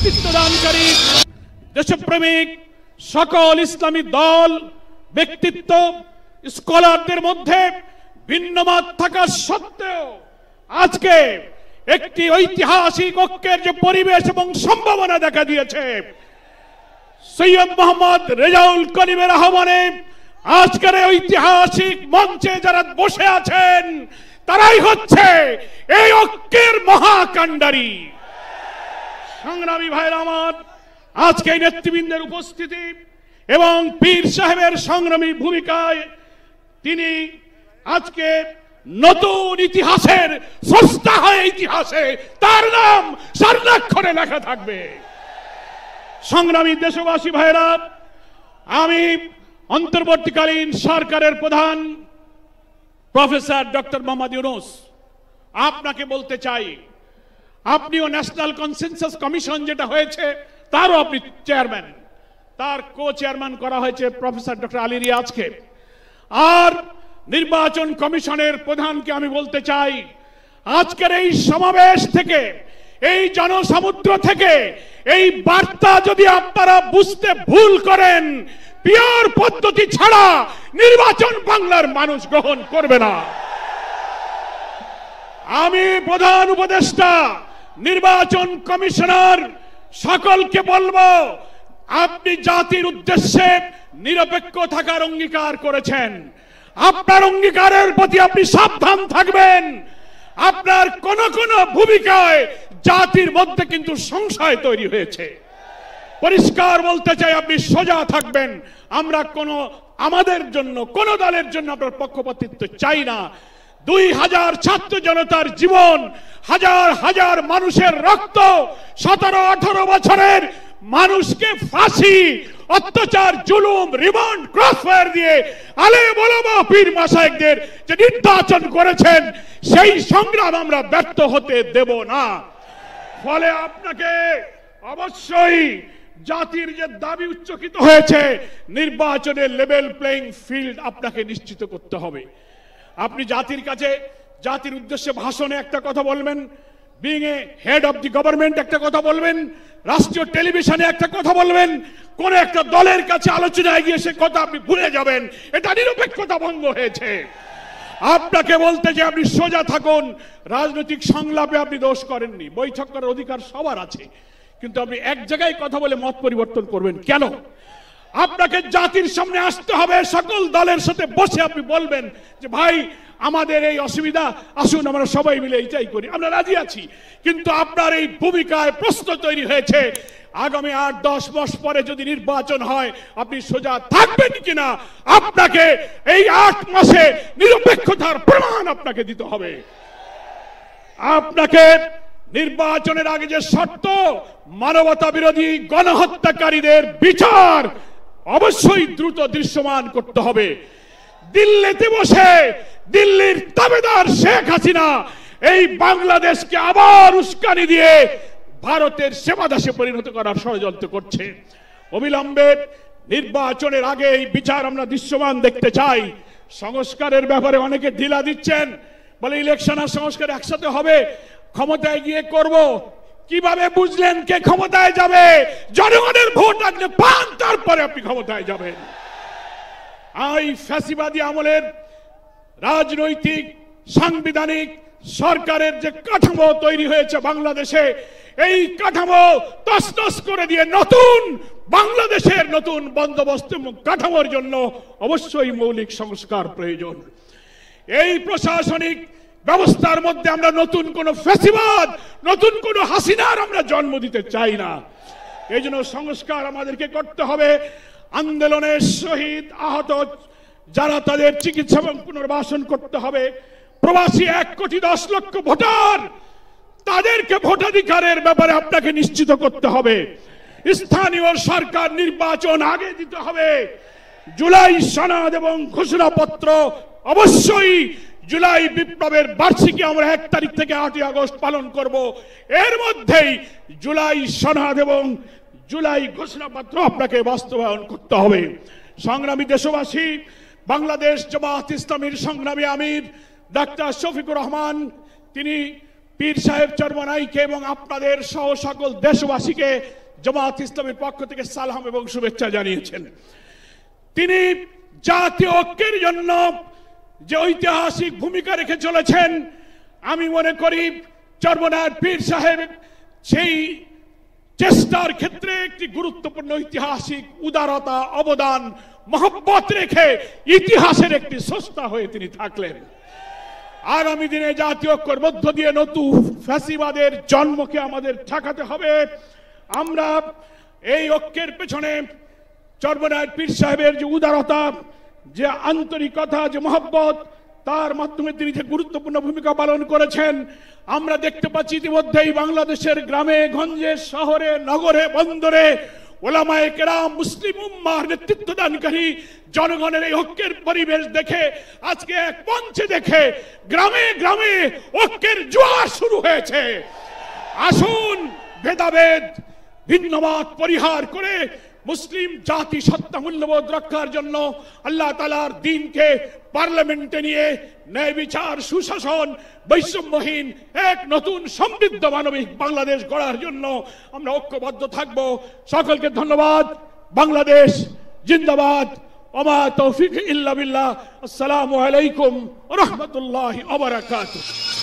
নেতৃত্ব দানকারী দেশপ্রেমিক সকল ইসলামী দল, ব্যক্তিত্ব, স্কলারদের মধ্যে ভিন্ন মত থাকা সত্ত্বেও আজকে একটি ঐতিহাসিক ঐক্যের যে পরিবেশ এবং সম্ভাবনা দেখা দিয়েছে, সৈয়দ মোহাম্মদ রেজাউল করিমের আহ্বানে আজকের ঐতিহাসিক মঞ্চে যারা বসে আছেন তারাই হচ্ছে এই ঐক্যের মহাকাণ্ডারী। সংগ্রামী ভাইরা আমার, আজকে নেতৃবৃন্দের উপস্থিতি এবং পীর সাহেবের সংগ্রামী ভূমিকায় তিনি আজকে নতুন ইতিহাসের স্রষ্টা হয়ে ইতিহাসে তার নাম স্বর্ণাক্ষরে লেখা থাকবে। সংগ্রামী দেশবাসী ভাইরা, আমি অন্তর্বর্তীকালীন সরকারের প্রধান প্রফেসর ডক্টর মোহাম্মদ ইউনূস আপনাকে বলতে চাই, আপনিও ন্যাশনাল কনসেনসাস কমিশন যেটা হয়েছে তারও আপনি চেয়ারম্যান, তার কো চেয়ারম্যান করা হয়েছে প্রফেসর ডক্টর আলী রিয়াজকে। আর নির্বাচন কমিশনের প্রধানকে আমি বলতে চাই, আজকের এই সমাবেশ থেকে, এই জনসমুদ্র থেকে এই বার্তা যদি আপনারা বুঝতে ভুল করেন, পিওর পদ্ধতি ছাড়া নির্বাচন বাংলার মানুষ গ্রহণ করবে না। আমি প্রধান উপদেষ্টা, নির্বাচন কমিশনার সকলকে বলবো, আপনি জাতির উদ্দেশ্যে নিরপেক্ষ থাকার অঙ্গীকার করেছেন, আপনার অঙ্গীকারের প্রতি আপনি সাবধান থাকবেন। আপনার কোন কোন ভূমিকায় জাতির মধ্যে কিন্তু সংশয় তৈরি হয়েছে। পরিষ্কার বলতে চাই, আপনি সোজা থাকবেন। আমরা আমাদের জন্য, কোন দলের জন্য আপনার পক্ষপাতিত্ব চাই না। 2000 ছাত্র জনতার জীবন, হাজার হাজার মানুষের রক্ত, 17-18 বছরের মানুষকে ফাঁসি, অত্যাচার, জুলুম, রিমান্ড, ক্রসফায়ার দিয়ে আলেম ওলামা পীর মাশায়েখদের যে নির্যাতন করেছেন, সেই সংগ্রাম আমরা ব্যর্থ হতে দেব না। ফলে আপনাকে অবশ্যই জাতির যে দাবি উচ্চকিত হয়েছে, নির্বাচনের লেভেল প্লেইং ফিল্ড আপনাকে নিশ্চিত করতে হবে। আপনি জাতির কাছে, জাতির উদ্দেশ্যে ভাষণে একটা কথা বলবেন, being a head of the government একটা কথা বলবেন, রাষ্ট্রীয় টেলিভিশনে একটা কথা বলবেন, কোন একটা দলের কাছে আলোচনায় গিয়ে সে কথা আপনি ভুলে যাবেন, এটা নিরপেক্ষতা ভঙ্গ হয়েছে। আপনাকে বলতে যে আপনি সোজা থাকুন। রাজনৈতিক সংলাপে আপনি দোষ করেননি, বৈঠক করার অধিকার সবার আছে, কিন্তু আপনি এক জায়গায় কথা বলে মত পরিবর্তন করবেন কেন? আপনাকে জাতির সামনে আসতে হবে, সকল দলের সাথে বসে আপনি বলবেন যে ভাই আমাদের এই অসুবিধা, আসুন আমরা সবাই মিলে এইটাই করি, আমরা রাজি আছি। কিন্তু আপনার এই ভূমিকায় প্রশ্ন তৈরি হয়েছে, আগামী 8-10 মাস পরে যদি নির্বাচন হয় আপনি সোজা থাকবেন কিনা? আপনাকে এই 8 মাসে নিরপেক্ষতার প্রমাণ আপনাকে দিতে হবে। আপনাকে নির্বাচনের আগে যে শর্ত, মানবতা বিরোধী গণহত্যাকারীদের বিচার অবশ্যই দ্রুত দৃশ্যমান করতে হবে। দিল্লিতে বসে দিল্লির তাবেদার শেখ হাসিনা এই বাংলাদেশকে আবার উস্কানি দিয়ে ভারতের সেবাদাসে পরিণত করার ষড়যন্ত্র করছে। অবিলম্বে নির্বাচনের আগে এই বিচার আমরা দৃশ্যমান দেখতে চাই। সংস্কারের ব্যাপারে অনেকে ঢিলা দিচ্ছেন, বলে ইলেকশন আর সংস্কার একসাথে হবে, ক্ষমতায় গিয়ে করব। কিভাবে বুঝলেন কে ক্ষমতায় যাবে? জনগণের ভোট আপনি পান, তারপরে আপনি ক্ষমতায় যাবেন। এই ফ্যাসিবাদী আমলের রাজনৈতিক সাংবিধানিক সরকারের যে কাঠামো তৈরি হয়েছে বাংলাদেশে, এই কাঠামো তছনছ করে দিয়ে নতুন বাংলাদেশের নতুন বন্দোবস্ত কাঠামোর জন্য অবশ্যই মৌলিক সংস্কার প্রয়োজন। এই প্রশাসনিক ব্যবস্থার মধ্যে আমরা নতুন কোন ফ্যাসিবাদ, নতুন কোন হাসিনার আমরা জন্ম দিতে চাই না। এই জন্য সংস্কার আমাদেরকে করতে হবে। আন্দোলনের শহীদ আহত যারা, তাদের চিকিৎসা এবং পুনর্বাসন করতে হবে। প্রবাসী 1,10,00,000 ভোটার, তাদেরকে ভোটাধিকারের ব্যাপারে আপনাকে নিশ্চিত করতে হবে। স্থানীয় সরকার নির্বাচন আগে দিতে হবে। জুলাই সনদ এবং ঘোষণাপত্র অবশ্যই, জুলাই বিপ্লবের বার্ষিকী আমরা 1 তারিখ থেকে 8ই আগস্ট পালন করব। এর মধ্যেই জুলাই সনদ এবং জুলাই ঘোষণাপত্র আপনাকে বাস্তবায়ন করতে হবে। সংগ্রামী দেশবাসী, বাংলাদেশ জামায়াত ইসলামীর সংগ্রামী আমির ডাক্তার শফিকুর রহমান তিনি পীর সাহেব চরমনাইকে এবং আপনাদের সহ সকল দেশবাসীকে জামাত ইসলামের পক্ষ থেকে সালাম এবং শুভেচ্ছা জানিয়েছেন। তিনি জাতীয় ঐক্যের জন্য যে ঐতিহাসিক ভূমিকা রেখে চলেছেন, আমি মনে করি চরমনাইয়ের পীর সাহেব সেই চেষ্টার ক্ষেত্রে একটি গুরুত্বপূর্ণ ঐতিহাসিক উদারতা, অবদান, মহব্বত রেখে ইতিহাসের একটি স্রষ্টা হয়ে তিনি থাকলেন। আগামী দিনে জাতীয় ঐক্যের মধ্য দিয়ে নতুন ফ্যাসিবাদের জন্মকে আমাদের ঠেকাতে হবে। আমরা এই ঐক্যের পেছনে চরমনাইয়ের পীর সাহেবের যে উদারতা, যে আন্তরিকতা, যে মহব্বত, তার মাধ্যমে তিনি যে গুরুত্বপূর্ণ ভূমিকা পালন করেছেন আমরা দেখতে পাচ্ছি। ইতিমধ্যেই বাংলাদেশের গ্রামে গঞ্জে, শহরে, নগরে, বন্দরে ওলামায়ে কেরাম, মুসলিম উম্মাহর নেতৃত্বদানকারী জনগণের এই ঐক্যের পরিবেশ দেখে, আজকে এক মঞ্চে দেখে গ্রামে গ্রামে ঐক্যের জোয়ার শুরু হয়েছে। আসুন ভেদাভেদ, ভিন্নমত পরিহার করে মুসলিম জাতি সত্তা মূল্যবোধ রক্ষার জন্য আল্লাহ তাআলার দ্বীনকে পার্লামেন্টে নিয়ে ন্যায় বিচার, সুশাসন, বৈষম্যহীন এক নতুন সমৃদ্ধ মানবিক বাংলাদেশ গড়ার জন্য আমরা ঐক্যবদ্ধ থাকব। সকলকে ধন্যবাদ। বাংলাদেশ জিন্দাবাদ। ওমা তৌফিক ইল্লা বিল্লাহ। আসসালামু আলাইকুম ওয়া রাহমাতুল্লাহি ওয়া বারাকাতুহু।